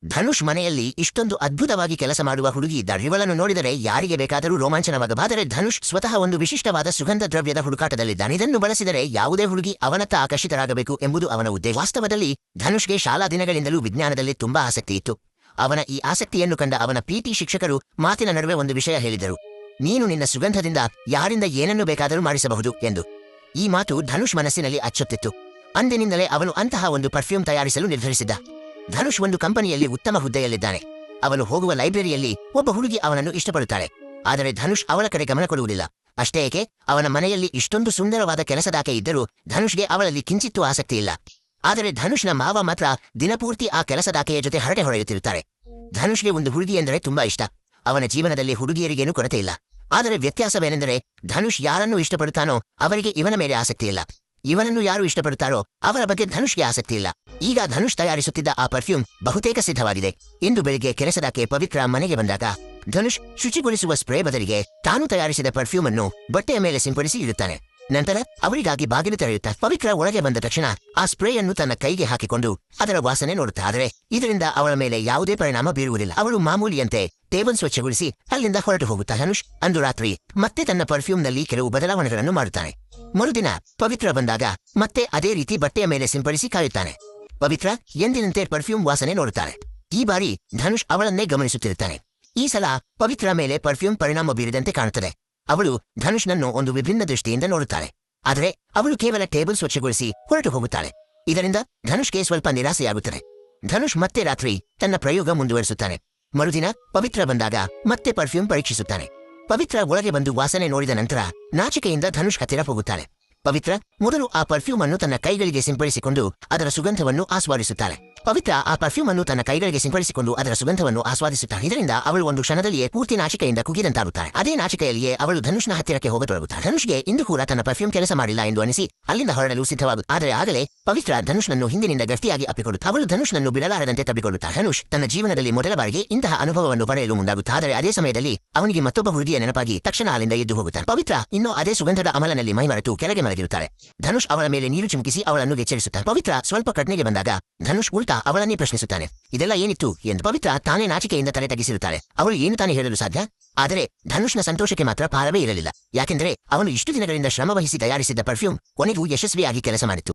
ಧನುಷ್ ಮನೆಯಲ್ಲಿ ಇಷ್ಟೊಂದು ಅದ್ಭುತವಾಗಿ ಕೆಲಸ ಮಾಡುವ ಹುಡುಗಿ ಇದ್ದಾಳೆ. ಇವಳನ್ನು ನೋಡಿದರೆ ಯಾರಿಗೆ ಬೇಕಾದರೂ ರೋಮಾಂಚನವಾಗಬಾದರೆ ಧನುಷ್ ಸ್ವತಃ ಒಂದು ವಿಶಿಷ್ಟವಾದ ಸುಗಂಧ ದ್ರವ್ಯದ ಹುಡುಕಾಟದಲ್ಲಿದ್ದಾನೆ. ಇದನ್ನು ಬಳಸಿದರೆ ಯಾವುದೇ ಹುಡುಗಿ ಅವನತ್ತ ಆಕರ್ಷಿತರಾಗಬೇಕು ಎಂಬುದು ಅವನ ಉದ್ದೇಶ. ವಾಸ್ತವದಲ್ಲಿ ಧನುಷ್ಗೆ ಶಾಲಾ ದಿನಗಳಿಂದಲೂ ವಿಜ್ಞಾನದಲ್ಲಿ ತುಂಬಾ ಆಸಕ್ತಿ ಇತ್ತು. ಅವನ ಈ ಆಸಕ್ತಿಯನ್ನು ಕಂಡ ಅವನ ಪಿಟಿ ಶಿಕ್ಷಕರು ಮಾತಿನ ನಡುವೆ ಒಂದು ವಿಷಯ ಹೇಳಿದರು. ನೀನು ನಿನ್ನ ಸುಗಂಧದಿಂದ ಯಾರಿಂದ ಏನನ್ನು ಬೇಕಾದರೂ ಮಾಡಿಸಬಹುದು ಎಂದು. ಈ ಮಾತು ಧನುಷ್ ಮನಸ್ಸಿನಲ್ಲಿ ಅಚ್ಚೊತ್ತಿತ್ತು. ಅಂದಿನಿಂದಲೇ ಅವನು ಅಂತಹ ಒಂದು ಪರ್ಫ್ಯೂಮ್ ತಯಾರಿಸಲು ನಿರ್ಧರಿಸಿದ್ದ. ಧನುಷ್ ಒಂದು ಕಂಪನಿಯಲ್ಲಿ ಉತ್ತಮ ಹುದ್ದೆಯಲ್ಲಿದ್ದಾನೆ. ಅವನು ಹೋಗುವ ಲೈಬ್ರರಿಯಲ್ಲಿ ಒಬ್ಬ ಹುಡುಗಿ ಅವನನ್ನು ಇಷ್ಟಪಡುತ್ತಾಳೆ. ಆದರೆ ಧನುಷ್ ಅವಳ ಕಡೆ ಗಮನ ಕೊಡುವುದಿಲ್ಲ. ಅಷ್ಟೇ ಏಕೆ, ಅವನ ಮನೆಯಲ್ಲಿ ಇಷ್ಟೊಂದು ಸುಂದರವಾದ ಕೆಲಸದಾಕೆ ಇದ್ದರೂ ಧನುಷ್ಗೆ ಅವಳಲ್ಲಿ ಕಿಂಚಿತ್ತೂ ಆಸಕ್ತಿ ಇಲ್ಲ. ಆದರೆ ಧನುಷ್ನ ಮಾವ ಮಾತ್ರ ದಿನಪೂರ್ತಿ ಆ ಕೆಲಸದಾಕೆಯ ಜೊತೆ ಹರಟೆ ಹೊಡೆಯುತ್ತಿರುತ್ತಾರೆ. ಧನುಷ್ಗೆ ಒಂದು ಹುಡುಗಿ ಎಂದರೆ ತುಂಬಾ ಇಷ್ಟ. ಅವನ ಜೀವನದಲ್ಲಿ ಹುಡುಗಿಯರಿಗೇನೂ ಕೊರತೆ ಇಲ್ಲ. ಆದರೆ ವ್ಯತ್ಯಾಸವೇನೆಂದರೆ ಧನುಷ್ ಯಾರನ್ನು ಇಷ್ಟಪಡುತ್ತಾನೋ ಅವರಿಗೆ ಇವನ ಮೇಲೆ ಆಸಕ್ತಿ ಇಲ್ಲ. ಇವನನ್ನು ಯಾರು ಇಷ್ಟಪಡುತ್ತಾರೋ ಅವರ ಬಗ್ಗೆ ಧನುಷ್ಗೆ ಆಸಕ್ತಿ ಇಲ್ಲ. ಈಗ ಧನುಷ್ ತಯಾರಿಸುತ್ತಿದ್ದ ಆ ಪರ್ಫ್ಯೂಮ್ ಬಹುತೇಕ ಸಿದ್ಧವಾಗಿದೆ. ಇಂದು ಬೆಳಿಗ್ಗೆ ಕೆಲಸದಾಕೆ ಪವಿತ್ರ ಮನೆಗೆ ಬಂದಾಗ ಧನುಷ್ ಶುಚಿಗೊಳಿಸುವ ಸ್ಪ್ರೇ ಬದಲಿಗೆ ತಾನು ತಯಾರಿಸಿದ ಪರ್ಫ್ಯೂಮ್ ಅನ್ನು ಬಟ್ಟೆಯ ಮೇಲೆ ಸಿಂಪಡಿಸಿ ಇಡುತ್ತಾನೆ. ನಂತರ ಅವರಿಗಾಗಿ ಬಾಗಿಲು ತೆರೆಯುತ್ತಾ ಪವಿತ್ರ ಒಳಗೆ ಬಂದ ತಕ್ಷಣ ಆ ಸ್ಪ್ರೇಯನ್ನು ತನ್ನ ಕೈಗೆ ಹಾಕಿಕೊಂಡು ಅದರ ವಾಸನೆ ನೋಡುತ್ತಾ. ಆದರೆ ಇದರಿಂದ ಅವಳ ಮೇಲೆ ಯಾವುದೇ ಪರಿಣಾಮ ಬೀರುವುದಿಲ್ಲ. ಅವಳು ಮಾಮೂಲಿಯಂತೆ ಟೇಬಲ್ ಸ್ವಚ್ಛಗೊಳಿಸಿ ಅಲ್ಲಿಂದ ಹೊರಟು ಹೋಗುತ್ತಾ. ಧನುಷ್ ಅಂದು ರಾತ್ರಿ ಮತ್ತೆ ತನ್ನ ಪರ್ಫ್ಯೂಮ್ನಲ್ಲಿ ಕೆಲವು ಬದಲಾವಣೆಗಳನ್ನು ಮಾಡುತ್ತಾನೆ. ಮರುದಿನ ಪವಿತ್ರ ಬಂದಾಗ ಮತ್ತೆ ಅದೇ ರೀತಿ ಬಟ್ಟೆಯ ಮೇಲೆ ಸಿಂಪಡಿಸಿ ಕಾಯುತ್ತಾನೆ. ಪವಿತ್ರ ಎಂದಿನಂತೆ ಪರ್ಫ್ಯೂಮ್ ವಾಸನೆ ನೋಡುತ್ತಾಳೆ. ಈ ಬಾರಿ ಧನುಷ್ ಅವಳನ್ನೇ ಗಮನಿಸುತ್ತಿರುತ್ತಾನೆ. ಈ ಸಲ ಪವಿತ್ರ ಮೇಲೆ ಪರ್ಫ್ಯೂಮ್ ಪರಿಣಾಮ ಬೀರಿದಂತೆ ಕಾಣುತ್ತದೆ. ಅವಳು ಧನುಷ್ನನ್ನು ಒಂದು ವಿಭಿನ್ನ ದೃಷ್ಟಿಯಿಂದ ನೋಡುತ್ತಾಳೆ. ಆದರೆ ಅವಳು ಕೇವಲ ಟೇಬಲ್ ಸ್ವಚ್ಛಗೊಳಿಸಿ ಹೊರಟು ಹೋಗುತ್ತಾಳೆ. ಇದರಿಂದ ಧನುಷ್ಗೆ ಸ್ವಲ್ಪ ನಿರಾಸೆಯಾಗುತ್ತದೆ. ಧನುಷ್ ಮತ್ತೆ ರಾತ್ರಿ ತನ್ನ ಪ್ರಯೋಗ ಮುಂದುವರಿಸುತ್ತಾನೆ. ಮರುದಿನ ಪವಿತ್ರ ಬಂದಾಗ ಮತ್ತೆ ಪರ್ಫ್ಯೂಮ್ ಪರೀಕ್ಷಿಸುತ್ತಾನೆ. ಪವಿತ್ರ ಒಳಗೆ ಬಂದು ವಾಸನೆ ನೋಡಿದ ನಂತರ ನಾಚಿಕೆಯಿಂದ ಧನುಷ್ ಹತ್ತಿರ ಹೋಗುತ್ತಾಳೆ. ಪವಿತ್ರ ಮೊದಲು ಆ ಪರ್ಫ್ಯೂಮ್ ಅನ್ನು ತನ್ನ ಕೈಗಳಿಗೆ ಸಿಂಪಡಿಸಿಕೊಂಡು ಅದರ ಸುಗಂಧವನ್ನು ಆಸ್ವಾದಿಸುತ್ತಾಳೆ. ಇದರಿಂದ ಅವಳು ಒಂದು ಕ್ಷಣದಲ್ಲಿಯೇ ಪೂರ್ತಿ ನಾಚಿಕೆಯಿಂದ ಕುಗಿದಂತಾಗುತ್ತಾಳೆ. ಅದೇ ನಾಚಿಕೆಯಲ್ಲಿಯೇ ಅವಳು ಧನುಷ್ನ ಹತ್ತಿರಕ್ಕೆ ಹೋಗತೊಡಗುತ್ತಾಳೆ. ಧನುಷ್ಗೆ ಇಂದು ಕೂಡ ತನ್ನ ಪರ್ಫ್ಯೂಮ್ ಕೆಲಸ ಮಾಡಿಲ್ಲ ಎಂದು ಅನಿಸಿ ಅಲ್ಲಿಂದ ಹೊರಡಲು ಸಿದ್ಧವಾಗುತ್ತಾಳೆ. ಆದರೆ ಆಗಲೇ ಪವಿತ್ರ ಧನುಷ್ನನ್ನು ಹಿಂದಿನಿಂದ ಗಟ್ಟಿಯಾಗಿ ಅಪ್ಪಿಕೊಳ್ಳುತ್ತಾಳೆ. ಅವಳು ಧನುಷ್ನನ್ನು ಬಿಡಲಾರದಂತೆ ತಬ್ಬಿಕೊಳ್ಳುತ್ತಾಳೆ. ಧನುಷ್ ತನ್ನ ಜೀವನದಲ್ಲಿ ಮೊದಲ ಬಾರಿಗೆ ಇಂತಹ ಅನುಭವವನ್ನು ಪಡೆಯಲು ಮುಂದಾಗುತ್ತಾಳೆ. ಆದರೆ ಅದೇ ಸಮಯದಲ್ಲಿ ಅವನಿಗೆ ಮತ್ತೊಬ್ಬ ಹುಡುಗಿಯ ನೆನಪಾಗಿ ತಕ್ಷಣ ಅಲ್ಲಿಂದ ಎದ್ದು ಹೋಗುತ್ತಾನೆ. ಪವಿತ್ರ ಇನ್ನೂ ಅದೇ ಸುಗಂಧದ ಅಮಲನಲ್ಲಿ ಮೈಮರೆತು ಕೆಳಗೆ ಮಲಗಿರುತ್ತಾಳೆ. ಧನುಷ್ ಅವಳ ಮೇಲೆ ನೀರು ಚಿಮುಕಿಸಿ ಅವಳನ್ನು ಎಚ್ಚರಿಸುತ್ತಾನೆ. ಪವಿತ್ರ ಸ್ವಲ್ಪ ಕಟ್ನೆಗೆ ಬಂದಾಗ ಧನುಷ್ ಉಲ್ಟಾ ಅವಳನ್ನೇ ಪ್ರಶ್ನಿಸುತ್ತಾನೆ. ಇದೆಲ್ಲ ಏನಿತ್ತು ಎಂದು. ಪವಿತ್ರ ತಾನೇ ನಾಚಿಕೆಯಿಂದ ತಲೆ ತಗ್ಗಿಸಿರುತ್ತಾಳೆ. ಅವಳು ಏನು ತಾನೇ ಹೇಳಲು ಸಾಧ್ಯ? ಆದರೆ ಧನುಷ್ನ ಸಂತೋಷಕ್ಕೆ ಮಾತ್ರ ಪಾರವೇ ಇರಲಿಲ್ಲ. ಯಾಕೆಂದರೆ ಅವನು ಇಷ್ಟು ದಿನಗಳಿಂದ ಶ್ರಮವಹಿಸಿ ತಯಾರಿಸಿದ್ದ ಪರ್ಫ್ಯೂಮ್ ಕೊನೆಗೂ ಯಶಸ್ವಿಯಾಗಿ ಕೆಲಸ ಮಾಡಿತ್ತು.